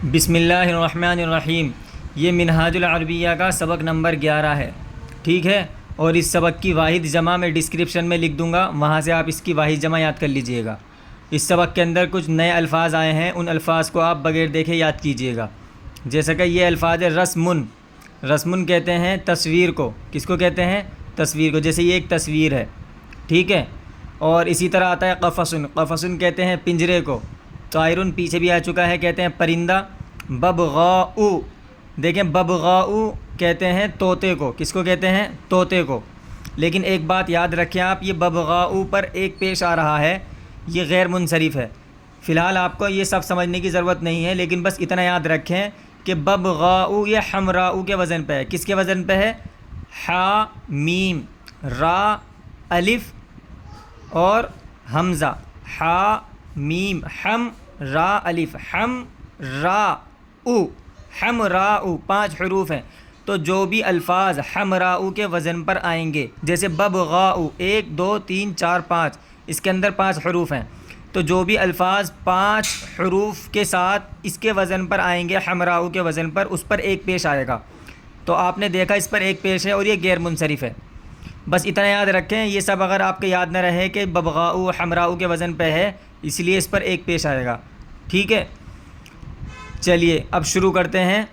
بسم اللہ الرحمن الرحیم۔ یہ منہاج العربیہ کا سبق نمبر 11 ہے، ٹھیک ہے۔ اور اس سبق کی واحد جمع میں ڈسکرپشن میں لکھ دوں گا، وہاں سے آپ اس کی واحد جمع یاد کر لیجئے گا۔ اس سبق کے اندر کچھ نئے الفاظ آئے ہیں، ان الفاظ کو آپ بغیر دیکھے یاد کیجئے گا۔ جیسا کہ یہ الفاظ ہے رسمن۔ رسمن کہتے ہیں تصویر کو۔ کس کو کہتے ہیں؟ تصویر کو۔ جیسے یہ ایک تصویر ہے، ٹھیک ہے۔ اور اسی طرح آتا ہے قفصن۔ قفصن کہتے ہیں پنجرے کو۔ طائرن پیچھے بھی آ چکا ہے، کہتے ہیں پرندہ۔ ببغاؤ، دیکھیں ببغاؤ کہتے ہیں طوطے کو۔ کس کو کہتے ہیں؟ طوطے کو۔ لیکن ایک بات یاد رکھیں آپ، یہ ببغاؤ پر ایک پیش آ رہا ہے، یہ غیر منصرف ہے۔ فی الحال آپ کو یہ سب سمجھنے کی ضرورت نہیں ہے، لیکن بس اتنا یاد رکھیں کہ ببغاؤ یہ حمراؤ کے وزن پہ ہے۔ کس کے وزن پہ ہے؟ حا میم را الف اور حمزہ۔ حا میم حم را الف حم را او، حمراؤ 5 حروف ہیں۔ تو جو بھی الفاظ حمراؤ کے وزن پر آئیں گے، جیسے ببغاؤ 1 2 3 4 5، اس کے اندر 5 حروف ہیں، تو جو بھی الفاظ 5 حروف کے ساتھ اس کے وزن پر آئیں گے، حمراؤ کے وزن پر، اس پر ایک پیش آئے گا۔ تو آپ نے دیکھا اس پر ایک پیش ہے اور یہ غیر منصرف ہے۔ بس اتنا یاد رکھیں، یہ سب اگر آپ کو یاد نہ رہے کہ ببغاؤ حمراؤ کے وزن پہ ہے، اس لیے اس پر ایک پیش آئے گا، ٹھیک ہے۔ چلیے اب شروع کرتے ہیں۔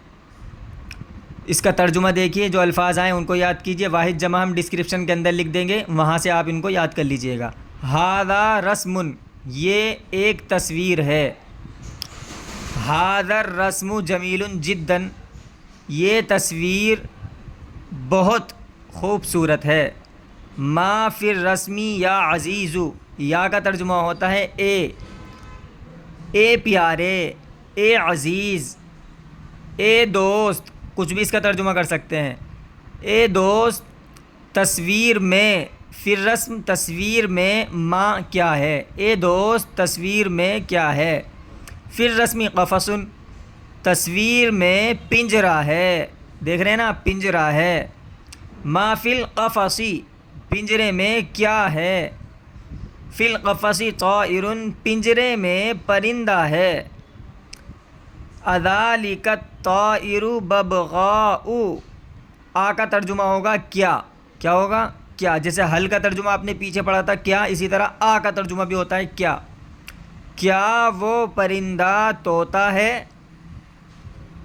اس کا ترجمہ دیکھیے، جو الفاظ آئیں ان کو یاد کیجیے، واحد جمع ہم ڈسکرپشن کے اندر لکھ دیں گے، وہاں سے آپ ان کو یاد کر لیجئے گا۔ ھذا رسم، یہ ایک تصویر ہے۔ ھذا الرسم جمیل جدا، یہ تصویر بہت خوبصورت ہے۔ ما فی الرسم یا عزیزو، یا کا ترجمہ ہوتا ہے اے پیارے، اے عزیز، اے دوست، کچھ بھی اس کا ترجمہ کر سکتے ہیں۔ اے دوست، تصویر میں، فی الرسم تصویر میں، ما کیا ہے؟ اے دوست تصویر میں کیا ہے؟ فی الرسم قفص، تصویر میں پنجرہ ہے۔ دیکھ رہے ہیں نا، پنجرہ ہے۔ ما فی القفص، پنجرے میں کیا ہے؟ فی القفص طائر، پنجرے میں پرندہ ہے۔ اذالک الطائر ببغاؤ، آ کا ترجمہ ہوگا کیا۔ کیا ہوگا؟ کیا۔ جیسے حل کا ترجمہ آپ نے پیچھے پڑھا تھا کیا، اسی طرح آ کا ترجمہ بھی ہوتا ہے کیا۔ کیا وہ پرندہ طوطا ہے؟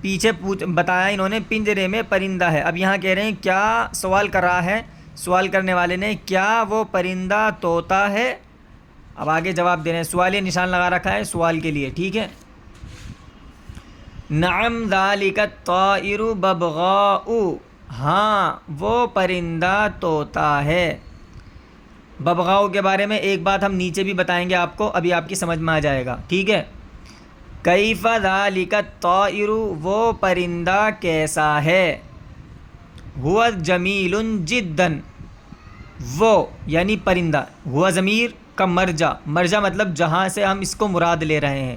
پیچھے بتایا انہوں نے پنجرے میں پرندہ ہے، اب یہاں کہہ رہے ہیں کیا، سوال کر رہا ہے سوال کرنے والے نے، کیا وہ پرندہ طوطا ہے؟ اب آگے جواب دے رہے ہیں، سوالیہ نشان لگا رکھا ہے سوال کے لیے، ٹھیک ہے۔ نعم ذالک الطائر ببغاؤ، ہاں وہ پرندہ طوطا ہے۔ ببغاؤ کے بارے میں ایک بات ہم نیچے بھی بتائیں گے آپ کو، ابھی آپ کی سمجھ میں آ جائے گا، ٹھیک ہے۔ کیف ذالک الطائر، وہ پرندہ کیسا ہے؟ ہوا جمیل جدا، وہ یعنی پرندہ، ہوا ضمیر کا مرجع، مرجع مطلب جہاں سے ہم اس کو مراد لے رہے ہیں۔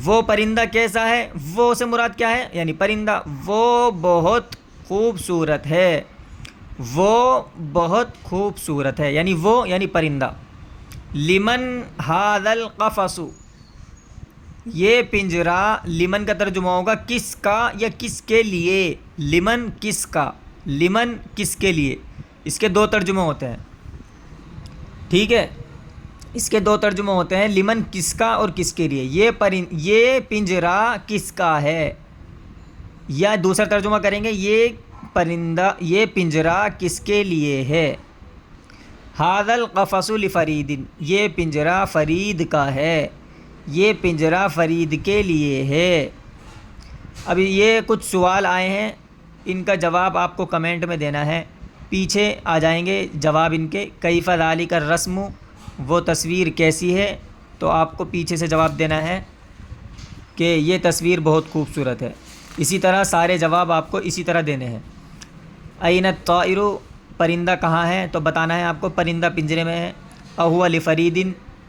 وہ پرندہ کیسا ہے، وہ سے مراد کیا ہے؟ یعنی پرندہ، وہ بہت خوبصورت ہے، وہ بہت خوبصورت ہے، یعنی وہ یعنی پرندہ۔ لمن ھذا القفص، یہ پنجرہ، لمن کا ترجمہ ہوگا کس کا یا کس کے لیے۔ لمن کس کا، لمن کس کے لیے، اس کے 2 ترجمے ہوتے ہیں، ٹھیک ہے۔ اس کے 2 ترجمے ہوتے ہیں، لمن کس کا اور کس کے لیے۔ یہ پنجرہ کس کا ہے، یا دوسرا ترجمہ کریں گے یہ پنجرہ کس کے لیے ہے۔ ھذا القفص لفرید، یہ پنجرہ فرید کا ہے، یہ پنجرہ فرید کے لیے ہے۔ ابھی یہ کچھ سوال آئے ہیں، ان کا جواب آپ کو کمنٹ میں دینا ہے، پیچھے آ جائیں گے جواب ان کے۔ کیف ذالک الرسم، وہ تصویر کیسی ہے، تو آپ کو پیچھے سے جواب دینا ہے کہ یہ تصویر بہت خوبصورت ہے۔ اسی طرح سارے جواب آپ کو اسی طرح دینے ہیں۔ این الطائر، پرندہ کہاں ہے، تو بتانا ہے آپ کو پرندہ پنجرے میں ہے۔ اہو لفرید،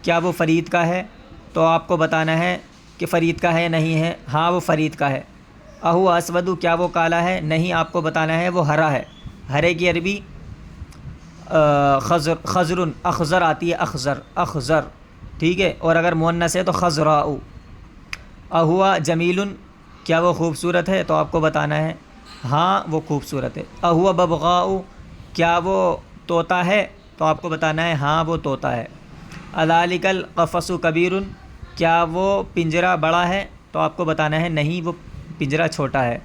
کیا وہ فرید کا ہے، تو آپ کو بتانا ہے کہ فرید کا ہے نہیں ہے، ہاں وہ فرید کا ہے۔ اہو اسود، کیا وہ کالا ہے، نہیں، آپ کو بتانا ہے وہ ہرا ہے۔ ہرے کی عربی خضر، اخضر آتی ہے، اخضر، ٹھیک ہے، اور اگر مؤنث ہے تو خضراء۔ اہوا جمیل، کیا وہ خوبصورت ہے؟ تو آپ کو بتانا ہے ہاں وہ خوبصورت ہے۔ اہوا ببغاء، کیا وہ طوطا ہے؟ تو آپ کو بتانا ہے ہاں وہ طوطا ہے۔ اذالک القفص کبیر، کیا وہ پنجرہ بڑا ہے؟ تو آپ کو بتانا ہے نہیں وہ پنجرہ چھوٹا ہے۔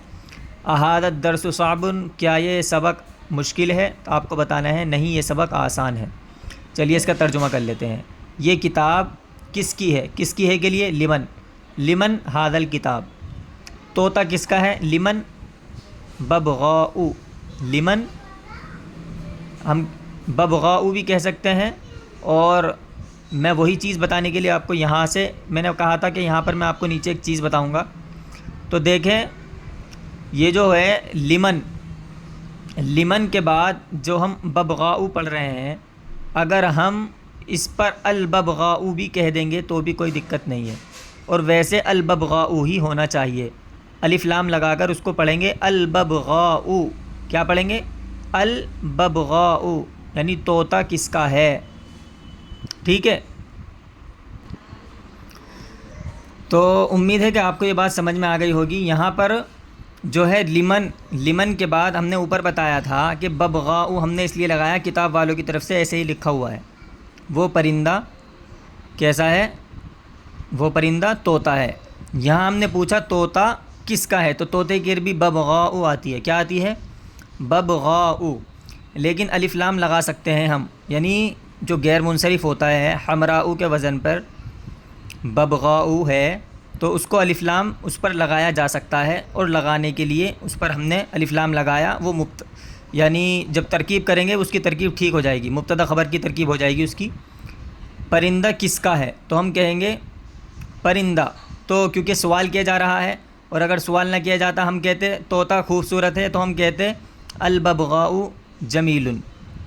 اہذا الدرس صعب، کیا یہ سبق مشکل ہے؟ تو آپ کو بتانا ہے نہیں یہ سبق آسان ہے۔ چلیے اس کا ترجمہ کر لیتے ہیں۔ یہ کتاب کس کی ہے؟ کس کی ہے کے لیے؟ لمن، لمن ھذا الکتاب۔ طوطا کس کا ہے؟ لمن ببغاء، لمن ہم ببغاء بھی کہہ سکتے ہیں۔ اور میں وہی چیز بتانے کے لیے آپ کو یہاں سے میں نے کہا تھا کہ یہاں پر میں آپ کو نیچے ایک چیز بتاؤں گا، تو دیکھیں یہ جو ہے لمن، لمن کے بعد جو ہم ببغاء پڑھ رہے ہیں، اگر ہم اس پر الببغاء بھی کہہ دیں گے تو بھی کوئی دقت نہیں ہے، اور ویسے الببغاء ہی ہونا چاہیے۔ الف لام لگا کر اس کو پڑھیں گے الببغاء، کیا پڑھیں گے؟ الببغاء، یعنی طوطا کس کا ہے، ٹھیک ہے۔ تو امید ہے کہ آپ کو یہ بات سمجھ میں آ گئی ہوگی۔ یہاں پر جو ہے لمن، لمن کے بعد ہم نے اوپر بتایا تھا کہ ببغاء ہم نے اس لیے لگایا کتاب والوں کی طرف سے ایسے ہی لکھا ہوا ہے۔ وہ پرندہ کیسا ہے؟ وہ پرندہ طوطا ہے۔ یہاں ہم نے پوچھا طوطا کس کا ہے، تو طوطے کی عربی ببغاء آتی ہے۔ کیا آتی ہے؟ ببغاء، لیکن الف لام لگا سکتے ہیں ہم، یعنی جو غیر منصرف ہوتا ہے حمراء کے وزن پر ببغاء ہے تو اس کو الف لام اس پر لگایا جا سکتا ہے، اور لگانے کے لیے اس پر ہم نے الف لام لگایا۔ وہ یعنی جب ترکیب کریں گے اس کی ترکیب ٹھیک ہو جائے گی، مبتدا خبر کی ترکیب ہو جائے گی اس کی۔ پرندہ کس کا ہے؟ تو ہم کہیں گے پرندہ، تو کیونکہ سوال کیا جا رہا ہے، اور اگر سوال نہ کیا جاتا ہم کہتے طوطا خوبصورت ہے، تو ہم کہتے الببغاء جمیل،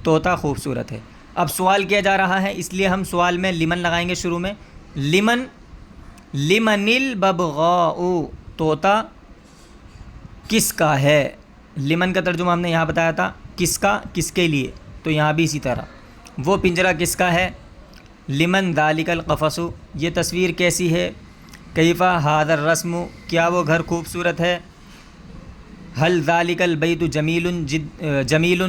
طوطا خوبصورت ہے۔ اب سوال کیا جا رہا ہے اس لیے ہم سوال میں لمن لگائیں گے شروع میں، لمن، لمن الببغاء، طوطا کس کا ہے۔ لمن کا ترجمہ ہم نے یہاں بتایا تھا کس کا، کس کے لیے، تو یہاں بھی اسی طرح وہ پنجرہ کس کا ہے۔ لمن ذالک القفص، یہ تصویر کیسی ہے۔ کیف ھذا الرسم، کیا وہ گھر خوبصورت ہے۔ هل ذالک البیت جمیل جمیل،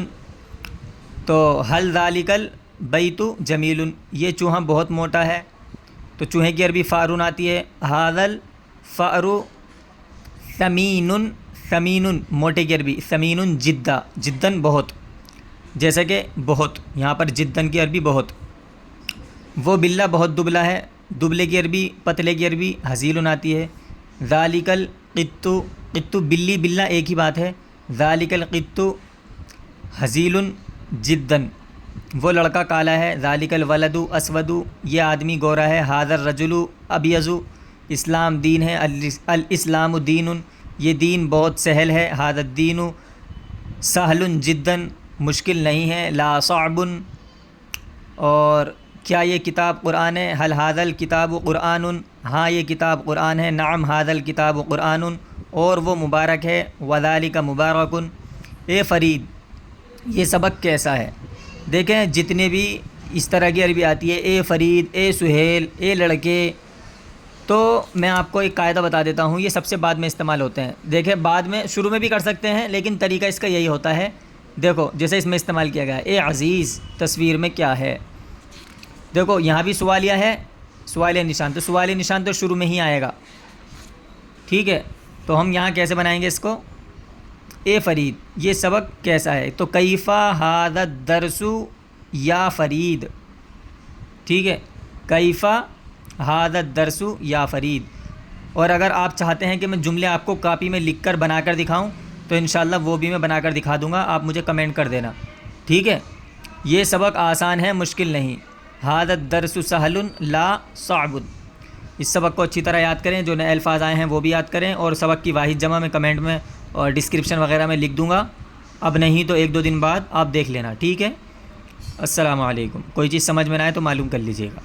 تو هل ذالک البیت جمیل، یہ چوہا بہت موٹا ہے، تو چوہے کی عربی فارون آتی ہے۔ ھذا الفأر ثمین، ثمین موٹے کی عربی ثمین جدا، جدن بہت، جیسا کہ بہت، یہاں پر جدن کی عربی بہت۔ وہ بلہ بہت دبلا ہے، دبلے کی عربی پتلے کی عربی ہزیل آتی ہے۔ ذالک القط، قط بلی بلہ ایک ہی بات ہے۔ ذالک القط ہزیل جدن، وہ لڑکا کالا ہے۔ ذالک الولد اسود، یہ آدمی گورا ہے۔ ھذا الرجل ابیض، اسلام دین ہے۔ الاسلام دین، یہ دین بہت سہل ہے۔ ھذا الدین سہل جدن، مشکل نہیں ہے۔ لا صعب، اور کیا یہ کتاب قرآن ہے۔ هل ھذا الکتاب قرآن، ہاں یہ کتاب قرآن ہے۔ نعم ھذا الکتاب قرآن، اور وہ مبارک ہے۔ وذالک مبارک، اے فرید یہ سبق کیسا ہے۔ دیکھیں جتنے بھی اس طرح کی عربی آتی ہے، اے فرید، اے سہیل، اے لڑکے، تو میں آپ کو ایک قاعدہ بتا دیتا ہوں، یہ سب سے بعد میں استعمال ہوتے ہیں۔ دیکھیں بعد میں شروع میں بھی کر سکتے ہیں، لیکن طریقہ اس کا یہی ہوتا ہے۔ دیکھو جیسے اس میں استعمال کیا گیا ہے، اے عزیز تصویر میں کیا ہے۔ دیکھو یہاں بھی سوالیہ ہے، سوالیہ نشان، تو سوالیہ نشان تو شروع میں ہی آئے گا، ٹھیک ہے۔ تو ہم یہاں کیسے بنائیں گے اس کو، اے فرید یہ سبق کیسا ہے، تو کیفا ھذا الدرس یا فرید، ٹھیک ہے، کیفا ھذا الدرس یا فرید۔ اور اگر آپ چاہتے ہیں کہ میں جملے آپ کو کاپی میں لکھ کر بنا کر دکھاؤں تو انشاءاللہ وہ بھی میں بنا کر دکھا دوں گا، آپ مجھے کمنٹ کر دینا، ٹھیک ہے۔ یہ سبق آسان ہے، مشکل نہیں۔ ھذا الدرس سہل لا صعب، اس سبق کو اچھی طرح یاد کریں، جو نئے الفاظ آئے ہیں وہ بھی یاد کریں، اور سبق کی واحد جمع میں کمنٹ میں اور ڈسکرپشن وغیرہ میں لکھ دوں گا، اب نہیں تو 1-2 دن بعد آپ دیکھ لینا، ٹھیک ہے۔ السلام علیکم۔ کوئی چیز سمجھ میں نہ آئے تو معلوم کر لیجیے گا۔